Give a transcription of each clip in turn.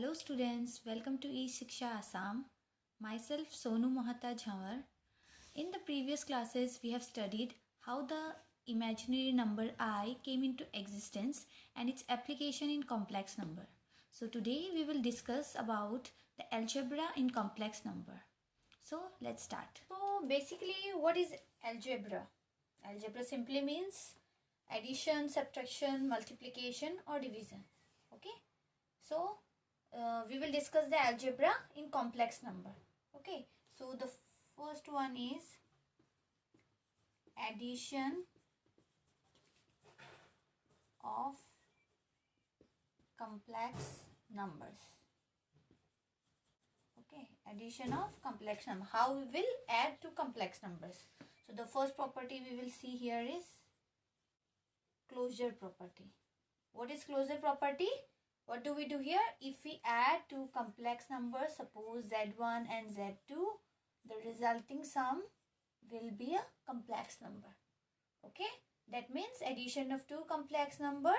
Hello students, welcome to E-Shiksha Assam. Myself Sonu Mohata Jhawar. In the previous classes we have studied how the imaginary number I came into existence and its application in complex number. So today we will discuss about the algebra in complex number. So let's start. So basically what is algebra? Algebra simply means addition, subtraction, multiplication or division. Okay. So we will discuss the algebra in complex number. Okay, so the first one is addition of complex numbers. Okay, addition of complex number. How we will add to complex numbers. So the first property we will see here is closure property. What is closure property? What do we do here? If we add two complex numbers, suppose z1 and z2, the resulting sum will be a complex number. Okay, that means addition of two complex number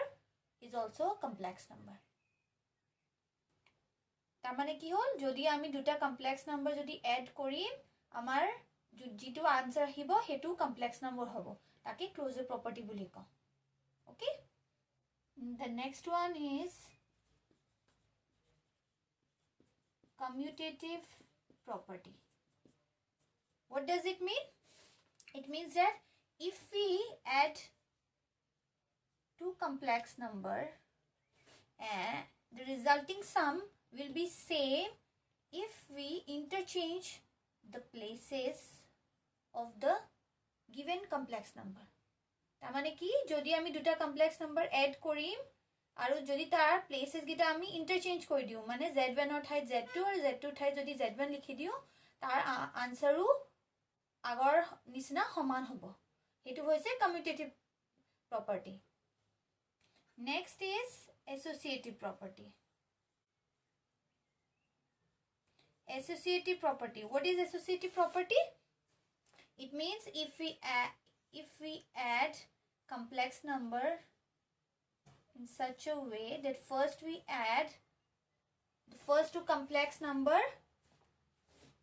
is also a complex number. তার কি হল যদি আমি দুটা complex number যদি add করিম আমার যেটো answer আহিব হেতু কমপ্লেক্স নাম্বার হবো তাকে ক্লোজার প্রপার্টি বুলি কও ওকে the next one is commutative property. What does it mean? It means that if we add two complex number the resulting sum will be same if we interchange the places of the given complex number. তার মানে কি যদি আমি দুটা complex number add করিম আৰু যদি তাৰ places গিটা আমি ইন্টারচেঞ্জ কৰি দিও মানে z1 ৰ ঠাইত z2 আৰু z2 ৰ ঠাইত যদি z1 লিখি দিও তাৰ আনসারও আগৰ নিচিনা সমান হ'ব হেতু হৈছে commutative property. Next is associative property. Associative property. What is associative property? It means if we add complex number in such a way that first we add the first two complex number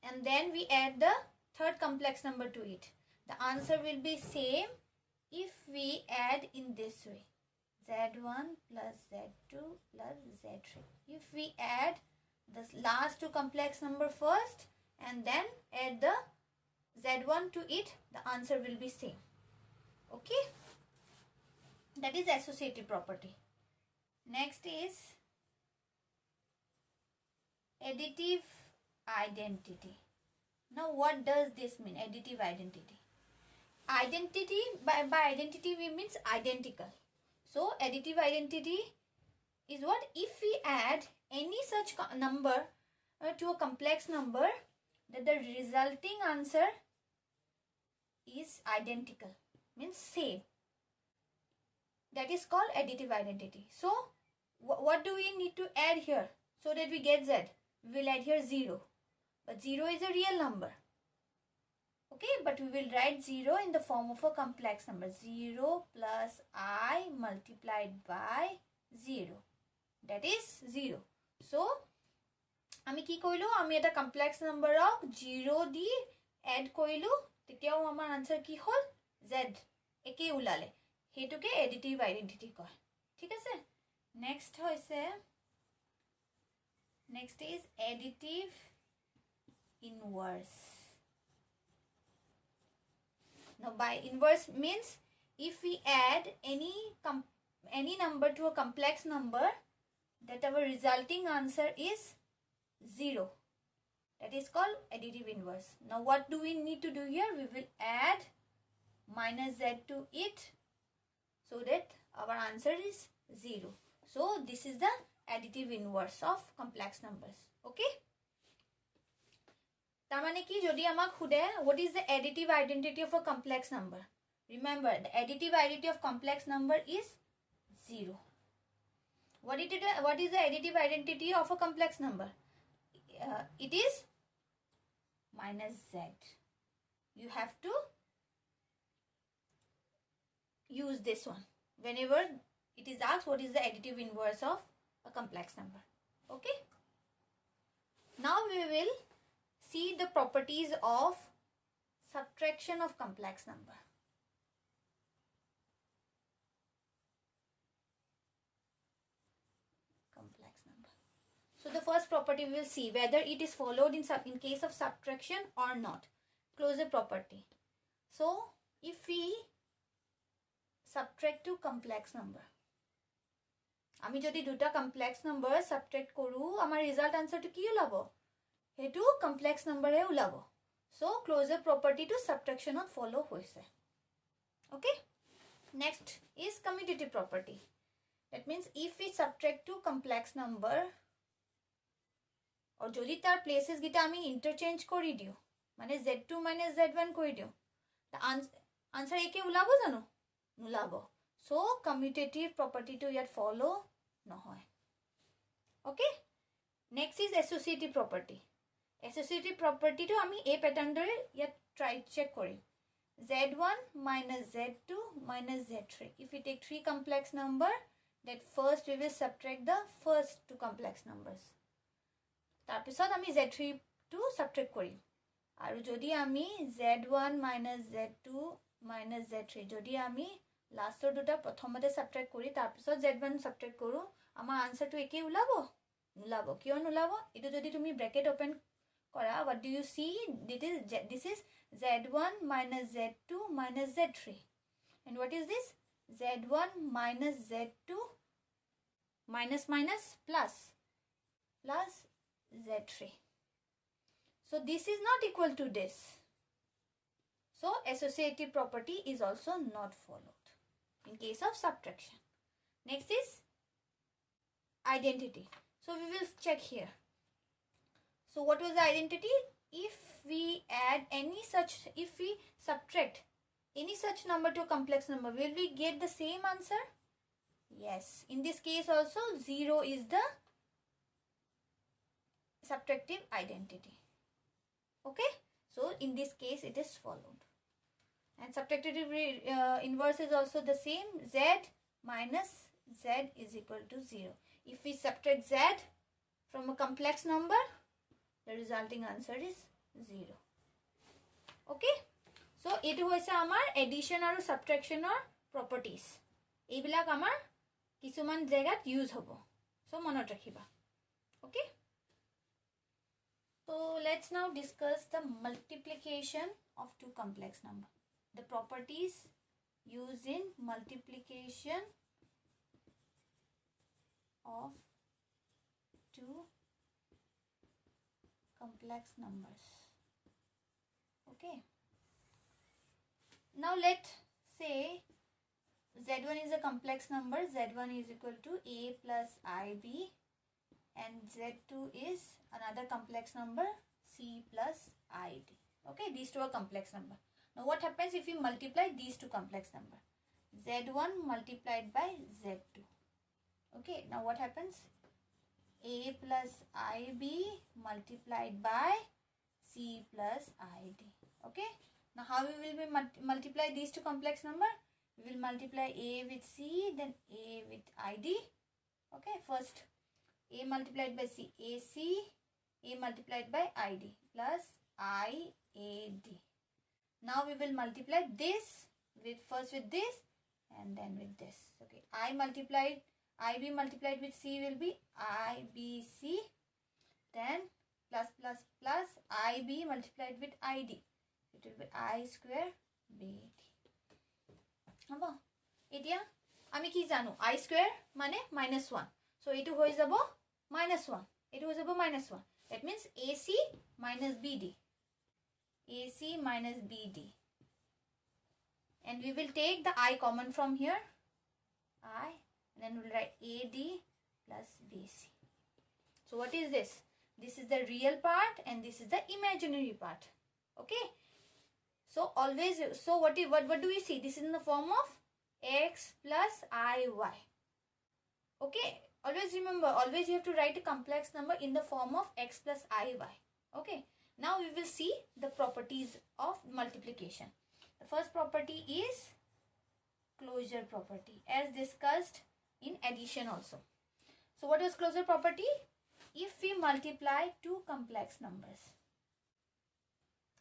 and then we add the third complex number to it. The answer will be same if we add in this way. Z1 plus Z2 plus Z3. If we add the last two complex number first and then add the Z1 to it, the answer will be same. Okay? That is associative property. Next is additive identity. Now what does this mean? Additive identity. Identity, by identity we means identical. So additive identity is what? If we add any such number to a complex number, that the resulting answer is identical, means same. That is called additive identity. So what do we need to add here so that we get z? We will add here 0, but 0 is a real number. Okay, but we will write 0 in the form of a complex number. 0 plus I multiplied by 0. That is 0. So, আমি কি কইলো আমি এটা complex নাম্বারক 0 দি add কইলো তেতিয়াও আমাৰ answer কি হল z একে উলালে হেতুকে এডিটিভ আইডেন্টিটি কয় ঠিক আছে নেক্সট হইছে next is additive inverse. Now by inverse means if we add any number to a complex number that our resulting answer is 0. That is called additive inverse. Now what do we need to do here? We will add minus z to it so that our answer is 0. So this is the additive inverse of complex numbers. Okay? তার মানে কি যদি আমাক খুদে what is the additive identity of a complex number? Remember the additive identity of complex number is 0. What is the additive identity of a complex number? It is minus z. You have to use this one whenever it is asked what is the additive inverse of a complex number. Okay, Now we will see the properties of subtraction of complex number. So the first property we will see whether it is followed in case of subtraction or not. Closure property. So if we subtract two complex number, আমি যদি দুটা complex number subtract কৰো আমাৰ result answer to কি ওলাব হেতু complex number হে ওলাব so closure property to subtraction of follow হৈছে okay next is commutative property that means if we subtract two complex number और যদি তার places গিটা আমি interchange কৰি দিও মানে z2 - z1 কৰি দিও the answer একে ওলাব জানো নোলাব so commutative property to yet follow নহয় okay next is associative property to আমি এই pattern দৰে ইয়াত try check Karim z1 - z2 - z3 if we take three complex number that first we will subtract the first two complex numbers তাৰ পিছত আমি z3 to subtract কৰিম আৰু যদি আমি z1 - z2 - z3 যদি আমি লাষ্টৰ দুটা প্ৰথমতে subtract কৰি তাৰ পিছত z1 subtract কৰো আমাৰ answer to একে ওলাব নোলাব কিয় নোলাব এটো যদি তুমি bracket open কৰা what do you see this is z1 - z2 - z3 and what is this z1 - z2 minus plus z3 so this is not equal to this so associative property is also not followed in case of subtraction next is identity so we will check here so what was the identity if we add if we subtract any such number to a complex number will we get the same answer yes in this case also 0 is the subtractive identity okay so in this case it is followed and subtractive inverse is also the same z minus z is equal to 0 if we subtract z from a complex number the resulting answer is 0 okay so etu hoise amar addition aru subtraction or properties eibilak amar kisuman jagat use hobo so monot rakhiba okay so let's now discuss the multiplication of two complex number the properties used in multiplication of two complex numbers okay now let's say z1 is a complex number z1 is equal to a plus ib and z2 is another complex number c plus id okay these two are complex number now what happens if you multiply these two complex number z1 multiplied by z2 okay now what happens a plus ib multiplied by c plus id okay now how we will be multiply these two complex number we will multiply a with c then a with id okay first a multiplied by c ac a multiplied by id plus iad now we will multiply this with first with this and then with this okay ib multiplied with c will be ibc then plus ib multiplied with id it will be I square bd habo etia ami ki janu I square mane -1 so etu hoi jabo -1 etu hoi jabo -1 that means ac minus bd and we will take the I common from here I and then we'll write AD plus BC. So what is this? This is the real part and this is the imaginary part. Okay. So always, so what do we see? This is in the form of x plus IY. Okay. Always remember, always you have to write a complex number in the form of x plus IY. Okay. Now we will see the properties of multiplication. The first property is closure property as discussed in addition also. So what is closure property? if we multiply two complex numbers,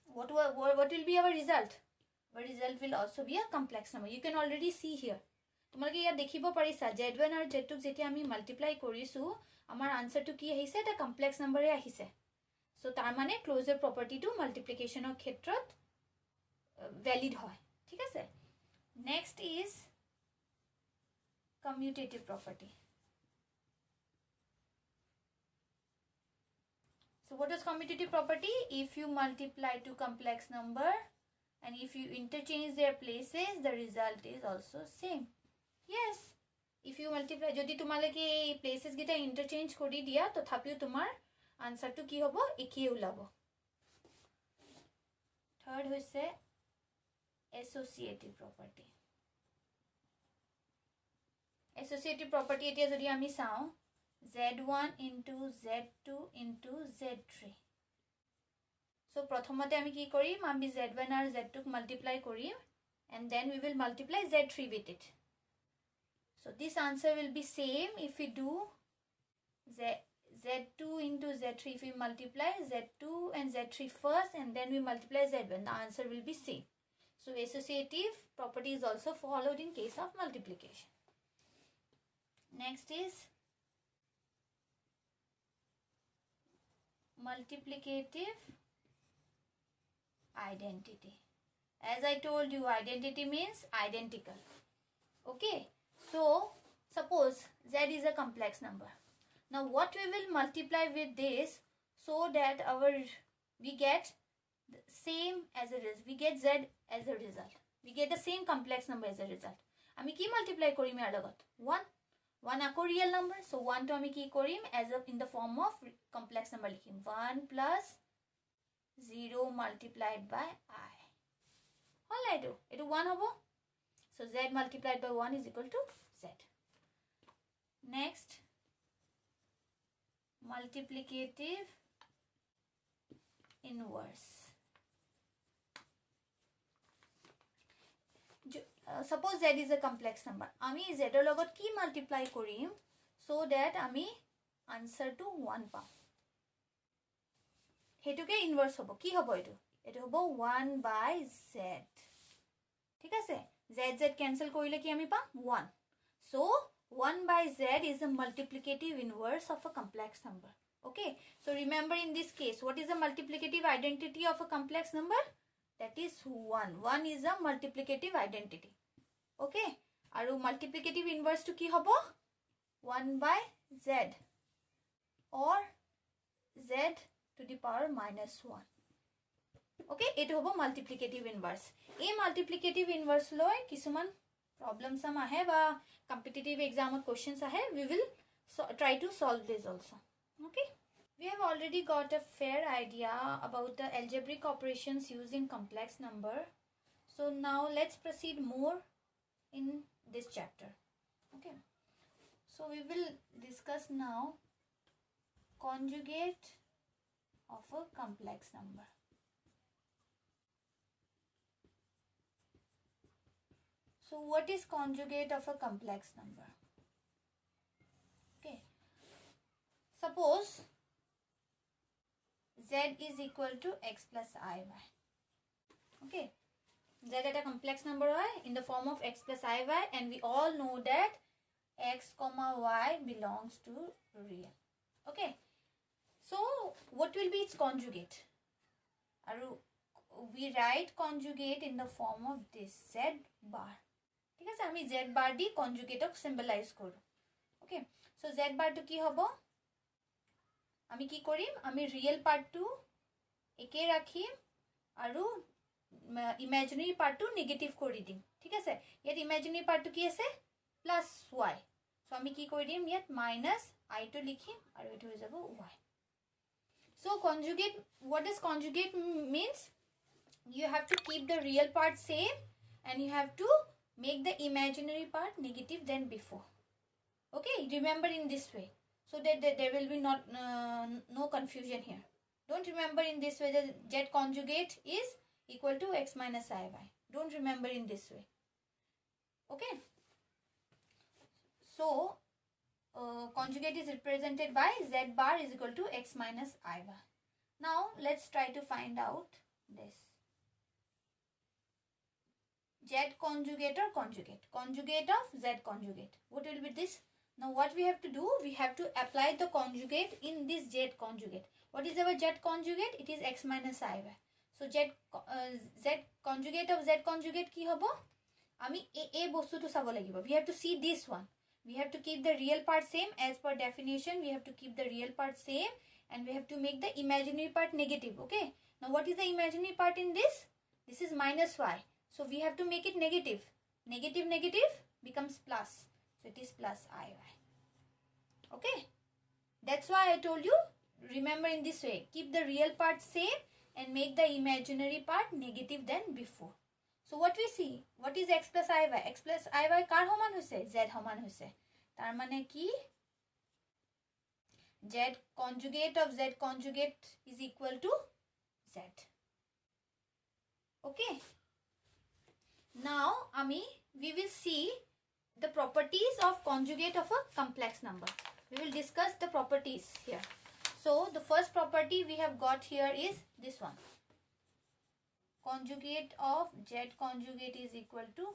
what will be our result? Our result will also be a complex number. You can already see here. তোমালোকে ইয়াত দেখিব পাৰিছা z1 আৰু z2 যেতিয়া আমি multiply কৰিছো আমাৰ আনসাৰটো কি আহিছে এটা কমপ্লেক্স নম্বৰে আহিছে সো তাৰ মানে ক্লোজাৰ প্ৰপাৰ্টিটো মাল্টিপ্লিকেশনৰ ক্ষেত্ৰত ভ্যালিড হয় ঠিক আছে next is commutative property So what is commutative property? If you multiply two complex number and if you interchange their places, the result is also same. Yes. If you multiply, jodi tumaleke places gita interchange kori diya, to thapiyo tumar answer to ki hobo ekie ulabo. Third hoise associative property. Associative property etia jodi ami sao z1 into z2 into z3. So prothomate ami ki korim ami z1 ar z2 multiply korim and then we will multiply z3 with it. So this answer will be same if we do z2 into z3. If we multiply z2 and z3 first and then we multiply z1, the answer will be same. So associative property is also followed in case of multiplication. Next is multiplicative identity. As I told you, identity means identical. Okay. So, suppose z is a complex number. Now, what we will multiply with this so that we get the same as a result. We get z as a result. We get the same complex number as a result. Ami ki multiply korim er logot 1. 1 ako real number. So, 1 to ami ki korim as in the form of complex number likhim. 1 plus 0 multiplied by I. All I do. It 1 hobo. So, z multiplied by 1 is equal to z. Next, multiplicative inverse. Suppose z is a complex number. Ami z er logot ki multiply korim so that ami answer to 1 pam. Hetuke inverse hobo. Ki hobo etu? Etu hobo 1 by z. ঠিক আছে z cancel korile ki ami pam 1. So 1 by z is a multiplicative inverse of a complex number. Okay. So remember in this case, what is the multiplicative identity of a complex number? That is 1. 1 is a multiplicative identity. Okay. Aru multiplicative inverse to ki hobo? 1 by z or z to the power minus 1. Okay. Etu hobo multiplicative inverse. A multiplicative inverse loi kisuman problems some ahe ba competitive exam questions ahe. We will try to solve this also. Okay. We have already got a fair idea about the algebraic operations used in complex number. So now let's proceed more in this chapter. Okay. So we will discuss now conjugate of a complex number. So what is conjugate of a complex number? Okay. Suppose z is equal to x plus iy. Okay. Z at a complex number in the form of x plus iy and we all know that x comma y belongs to real. Okay. So what will be its conjugate? We write conjugate in the form of this z bar. ঠিক আছে আমি z bar দি conjugate symbolize কৰো okay so z bar to কি হবো আমি কি কৰিম আমি real part to একে ৰাখিম আৰু imaginary part to negative কৰি দিম ঠিক আছে ইয়াত imaginary part to কি আছে plus y so আমি কি কৰি দিম ইয়াত minus I to লিখিম আৰু এটো হৈ যাব y so conjugate what does conjugate means you have to keep the real part same and you have to make the imaginary part negative than before. Okay, remember in this way so that there will be no confusion here. Don't remember in this way that z conjugate is equal to x minus iy. Don't remember in this way. Okay. So conjugate is represented by z bar is equal to x minus I bar. Now let's try to find out this. Z conjugate or conjugate. Conjugate of z conjugate. What will be this? Now what we have to do? We have to apply the conjugate in this z conjugate. What is our z conjugate? It is x minus I bar. So z conjugate of z conjugate ki hobo? Ami a bostu to sabo lagibo. We have to see this one. We have to keep the real part same as per definition. We have to keep the real part same and we have to make the imaginary part negative. Okay. Now what is the imaginary part in this? This is minus y. So we have to make it negative. Negative becomes plus. So it is plus iy. Okay. That's why I told you, remember in this way. Keep the real part same and make the imaginary part negative than before. So what we see? What is x plus iy? X plus iy kar homan hoise? Z homan hoise. Tar mane ki z conjugate of z conjugate is equal to z. Okay. Now, we will see the properties of conjugate of a complex number. We will discuss the properties here. So, the first property we have got here is this one. Conjugate of z conjugate is equal to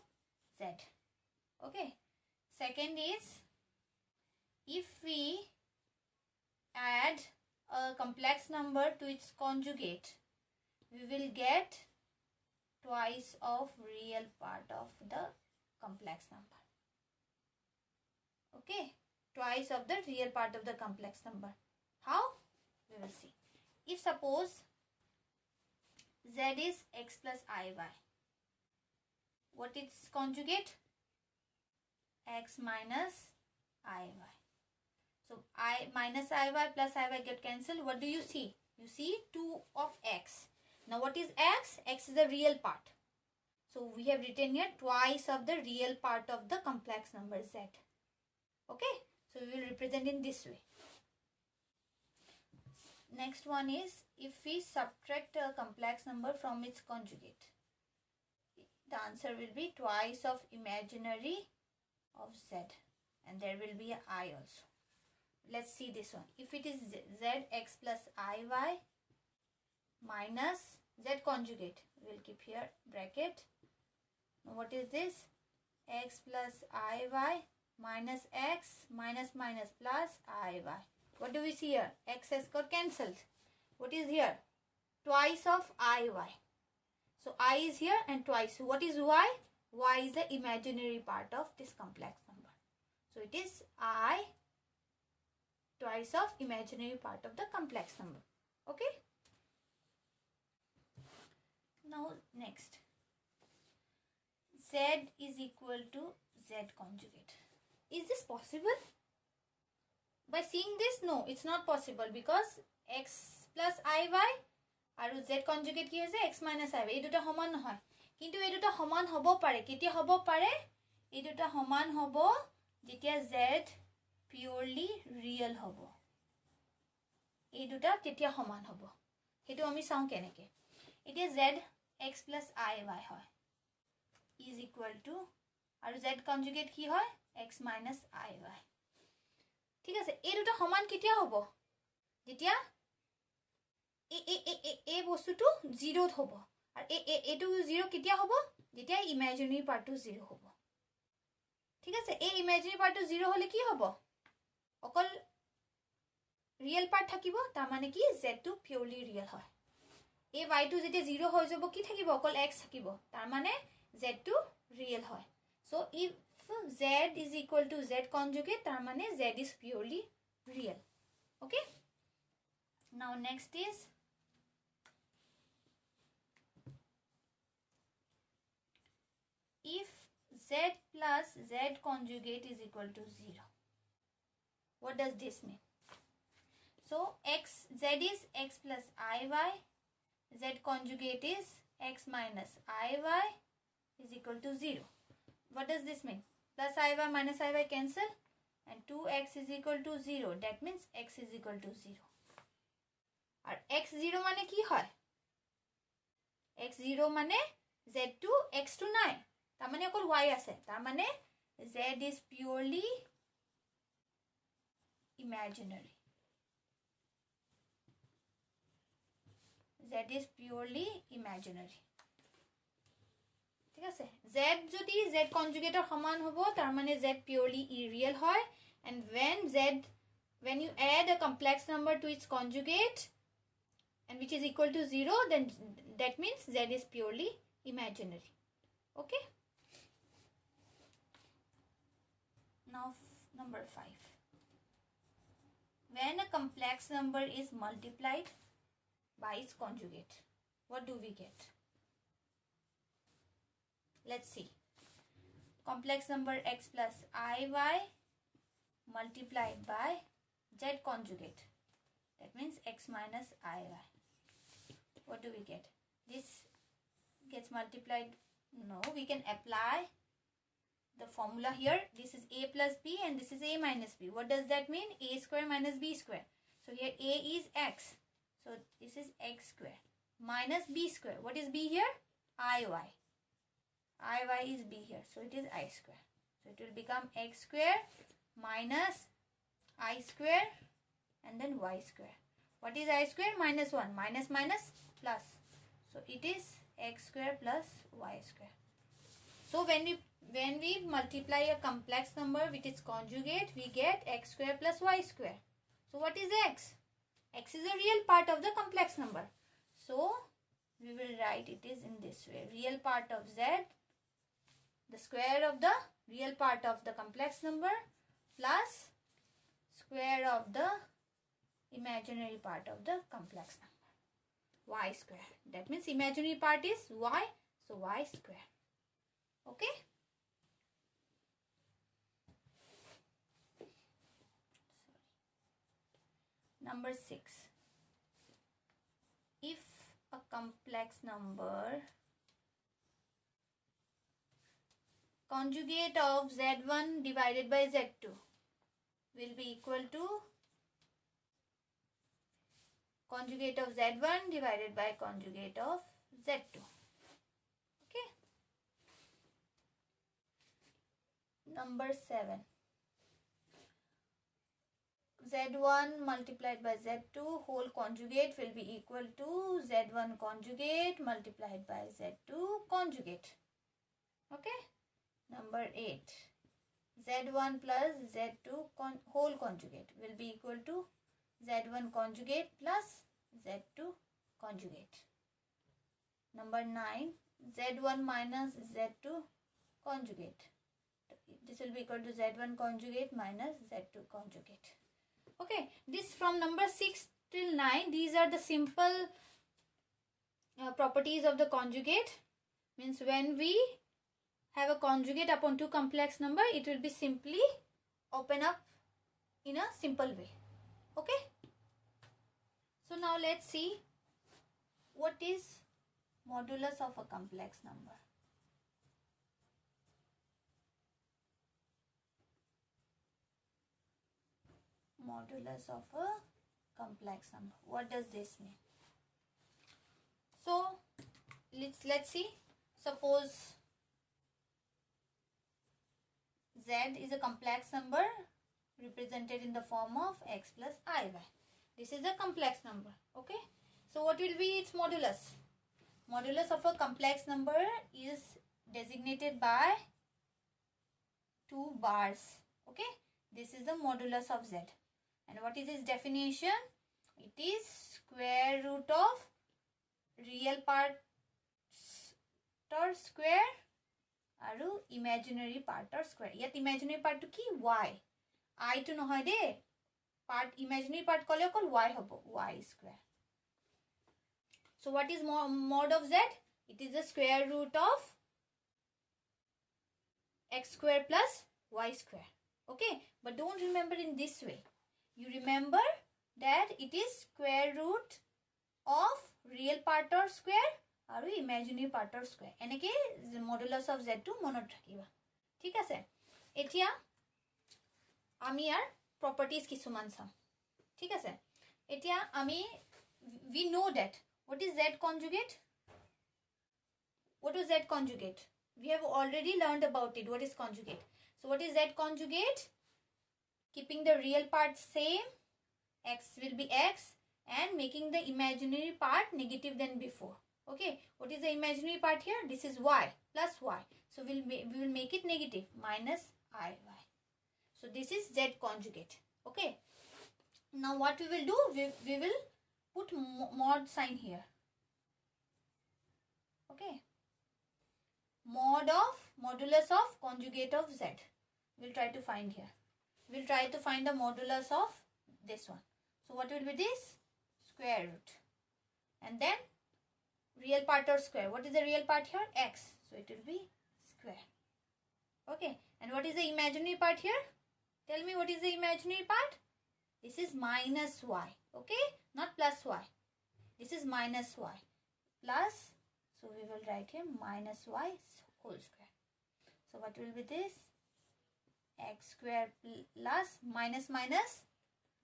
z. Okay. Second is, if we add a complex number to its conjugate, we will get twice of real part of the complex number. Okay, twice of the real part of the complex number. How? We will see. If suppose z is x plus iy, what is conjugate? X minus iy. So I minus iy plus iy get cancelled. What do you see? You see 2 of x. Now what is x? X is the real part. So we have written here twice of the real part of the complex number z. Okay. So we will represent in this way. Next one is, if we subtract a complex number from its conjugate, the answer will be twice of imaginary of z. And there will be a I also. Let's see this one. If it is zx plus iy minus z conjugate, we will keep here bracket. Now what is this? X plus iy minus x minus minus plus iy. What do we see here? X got cancelled. What is here? Twice of iy. So I is here and twice. What is y? Y is the imaginary part of this complex number. So it is I twice of imaginary part of the complex number. Okay. Now next. Z is equal to z conjugate. Is this possible? By seeing this, no, it's not possible, because x plus iy aru z conjugate ki hoise x minus iy. Ei duta homan nohoy. Kintu ei duta homan hobo pare. Ketia hobo pare? Ei duta homan hobo jetia z purely real hobo. Ei duta tetia homan hobo. Hetu ami sao keneke. Etia z x plus iy hoy is equal to aru z conjugate ki hoy x minus iy. ঠিক আছে, এই দুটো সমান কেতিয়া হ'ব? যেতিয়া এই বস্তুটো 0 হ'ব। আর এটো 0 কেতিয়া হ'ব? যেতিয়া ইমাজিনারি পার্টটো 0 হ'ব। ঠিক আছে, এই ইমাজিনারি পার্টটো 0 হলে কি হ'ব? অকল রিয়েল পার্ট থাকিব, তার মানে কি z টো পিওরলি রিয়েল হয়। এই y টো যেতিয়া 0 হৈ যাব কি থাকিব? অকল x থাকিব, তার মানে z টো রিয়েল হয়। So if z is equal to z conjugate, tar mane z is purely real. Okay. Now next is if z plus z conjugate is equal to 0. What does this mean? So z is x plus iy, z conjugate is x minus iy is equal to 0. What does this mean? Plus iy minus iy cancel and 2x is equal to 0. That means x is equal to 0. আর x0 মানে কি হয়? x0 মানে z2 x2 নাই, তার মানে অকল y আছে, তার মানে z is purely imaginary. Z is purely imaginary. ঠিক আছে, Z যদি Z conjugate সমান হ'ব তাৰ মানে Z purely irreal হয়, and when you add a complex number to its conjugate and which is equal to 0, then that means Z is purely imaginary. Okay, now number 5. When a complex number is multiplied by its conjugate, what do we get? Let's see. Complex number x plus iy multiplied by z conjugate. That means x minus iy. What do we get? This gets multiplied. No, we can apply the formula here. This is a plus b and this is a minus b. What does that mean? A square minus b square. So here a is x. So this is x square minus b square. What is b here? iy. Iy is b here. So it is I square. So it will become x square minus I square and then y square. What is I square? Minus 1. Minus minus plus. So it is x square plus y square. So when we multiply a complex number with its conjugate, we get x square plus y square. So what is x? X is a real part of the complex number. So we will write it is in this way. Real part of z, the square of the real part of the complex number plus square of the imaginary part of the complex number, y square. That means imaginary part is y, so y square. Okay. Number 6. If a complex number conjugate of z1 divided by z2 will be equal to conjugate of z1 divided by conjugate of z2. Okay. Number 7. z1 multiplied by z2 whole conjugate will be equal to z1 conjugate multiplied by z2 conjugate. Okay. Number 8. z1 plus z2 whole conjugate will be equal to z1 conjugate plus z2 conjugate. Number 9. z1 minus z2 conjugate. This will be equal to z1 conjugate minus z2 conjugate. Okay, this from number 6 till 9, these are the simple properties of the conjugate. Means when we have a conjugate upon two complex number, it will be simply open up in a simple way. Okay. So now let's see what is modulus of a complex number. Modulus of a complex number. What does this mean? So let's see. Suppose z is a complex number represented in the form of x plus iy. This is a complex number. Okay. So what will be its modulus? Modulus of a complex number is designated by 2 bars. Okay. This is the modulus of z. And what is its definition? It is square root of real part square aru imaginary part square. Yet imaginary part to ki y. I to nohoy de. Part imaginary part kole okol y hobo. Y square. So what is mod of z? It is the square root of x square plus y square. Okay. But don't remember in this way. You remember that it is square root of real part square aru imaginary part square. Eneke modulus of z2 monot rakhiba. ঠিক আছে? এতিয়া আমি আর properties কিছুমান চাম. ঠিক আছে? এতিয়া আমি we know that what is z conjugate? What is z conjugate? We have already learned about it. What is conjugate? So what is z conjugate? keeping the real part same, x will be x, and making the imaginary part negative than before. Okay, what is the imaginary part here? This is y plus y. So we will make it negative, minus iy. So this is z conjugate. Okay. Now what we will do? We will put mod sign here. Okay. Modulus of conjugate of z. We'll try to find here. We'll try to find the modulus of this one. So what will be this? Square root. And then real part or square. What is the real part here? X. So it will be square. Okay. And what is the imaginary part here? Tell me what is the imaginary part? This is minus y. Okay. Not plus y. This is minus y. Plus. So we will write here minus y whole square. So what will be this? X square plus minus minus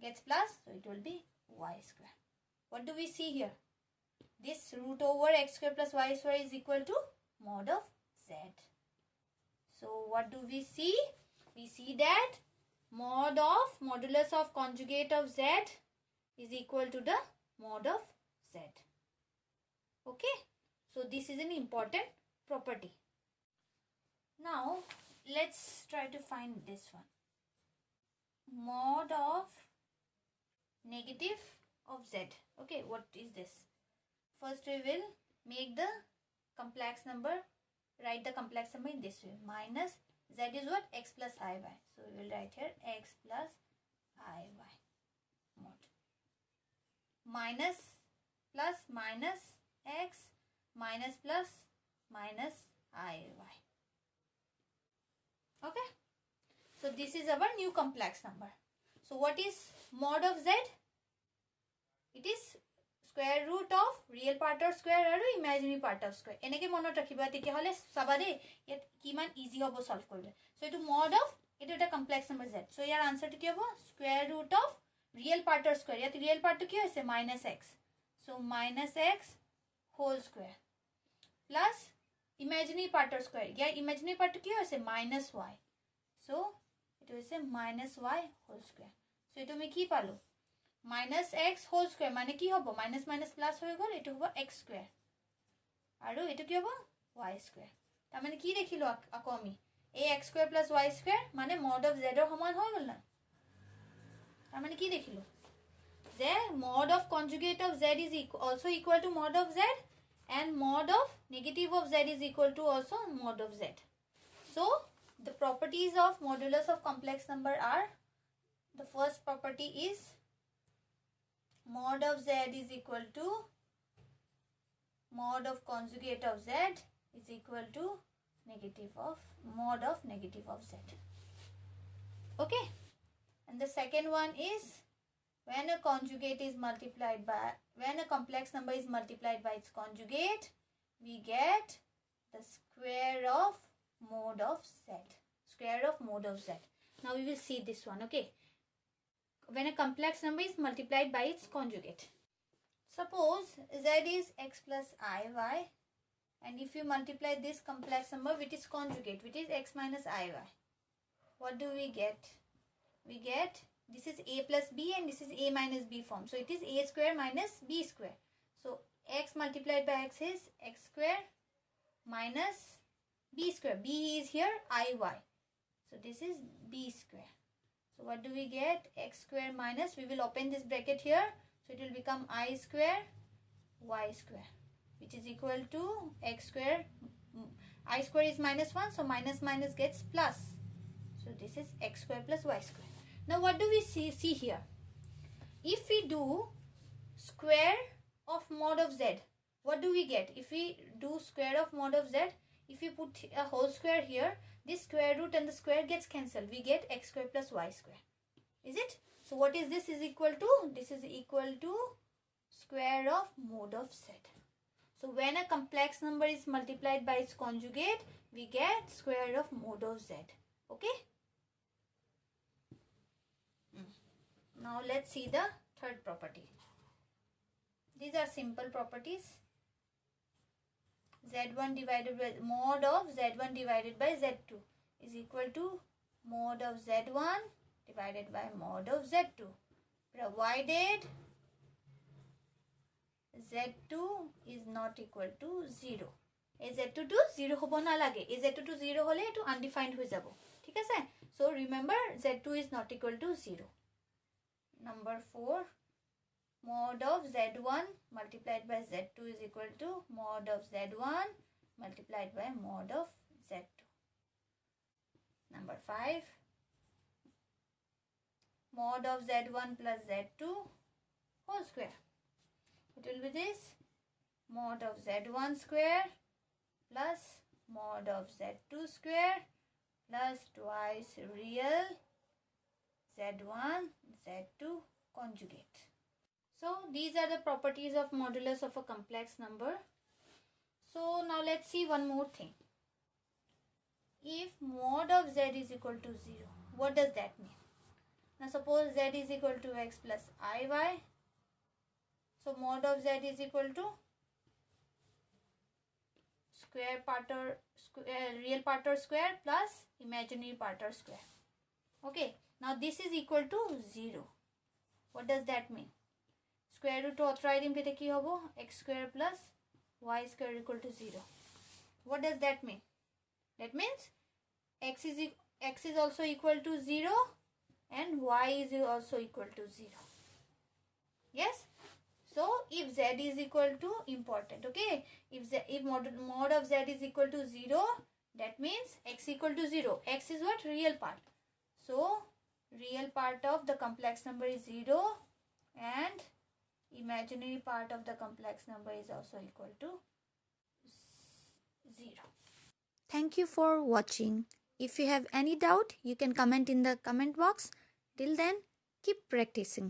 gets plus. So it will be y square. What do we see here? This root over x square plus y square is equal to mod of z. So what do we see? We see that modulus of conjugate of z is equal to the mod of z. Okay. So this is an important property. Now let's try to find this one. Mod of negative of z. Okay, what is this? First we will make the complex number, write the complex number in this way. Minus z is what? X plus iy. So we will write here x plus iy mod. Minus plus minus x minus plus minus iy. Okay. So this is our new complex number. So what is mod of z? It is square root of real part of square and imaginary part of square. Eneke monot rakhiba tetia hole sabade yet kiman easy hobo solve koribe. So itu mod of itu eta complex number z. So your answer to ki hobo? Square root of real part of square. Yet real part to ki hoise? Minus x. So minus x whole square plus imaginary part of square. Yeah, imaginary part to ki hoise? Minus y. So it will say minus y whole square. So itu me ki palo? Minus x whole square mane ki hobo? Minus minus plus hoye gol etu hobo x square. Aru etu ki hobo? Y square. Ta mane ki dekhilo ako ami? A x square plus y square mane mod of z or saman hoy gol na. Ta mane ki dekhilo? Z mod of conjugate of z is also equal to mod of z, and mod of negative of z is equal to also mod of z. So the properties of modulus of complex number are, the first property is mod of z is equal to mod of conjugate of z is equal to negative of mod of negative of z. Okay. And the second one is when a conjugate is multiplied by, when a complex number is multiplied by its conjugate, we get the square of mod of z. Square of mod of z. Now we will see this one. Okay. When a complex number is multiplied by its conjugate. Suppose z is x plus iy, and if you multiply this complex number with its conjugate, which is x minus iy, what do we get? We get, this is a plus b and this is a minus b form. So it is a square minus b square. So x multiplied by x is x square minus b square. B is here iy. So this is b square. So what do we get? X square minus, we will open this bracket here. So it will become I square y square, which is equal to x square. I square is minus 1. So minus minus gets plus. So this is x square plus y square. Now what do we see here? If we do square of mod of z, what do we get? If we do square of mod of z, if we put a whole square here, this square root and the square gets cancelled. We get x square plus y square. Is it? So what is this is equal to? This is equal to square of mod of z. So when a complex number is multiplied by its conjugate, we get square of mod of z. Okay? Now let's see the third property. These are simple properties. Z1 divided by mod of Z1 divided by Z2 is equal to mod of Z1 divided by mod of Z2, provided Z2 is not equal to 0. এই Z2 to 0 হ'ব নালাগে, এই Z2 to 0 হলে এটো undefined হৈ যাব, ঠিক আছে? So remember Z2 is not equal to 0. Number 4, mod of Z1 multiplied by Z2 is equal to mod of Z1 multiplied by mod of Z2. Number 5, mod of Z1 plus Z2 whole square. It will be this, mod of Z1 square plus mod of Z2 square plus twice real Z1 Z2 conjugate. So these are the properties of modulus of a complex number. So now let's see one more thing. If mod of Z is equal to 0, what does that mean? Now suppose Z is equal to X plus IY. So mod of Z is equal to real part or square plus imaginary part or square. Okay, now this is equal to 0. What does that mean? Square root অতৰাই দিম তেতিয়া কি হ'ব? X square plus y square equal to 0. What does that mean? That means x is also equal to 0 and y is also equal to 0. Yes? So if Z is equal to, important, okay, if mod of Z is equal to 0, that means x equal to 0. X is what? Real part. So real part of the complex number is 0 and imaginary part of the complex number is also equal to 0. Thank you for watching. If you have any doubt, you can comment in the comment box. Till then, keep practicing.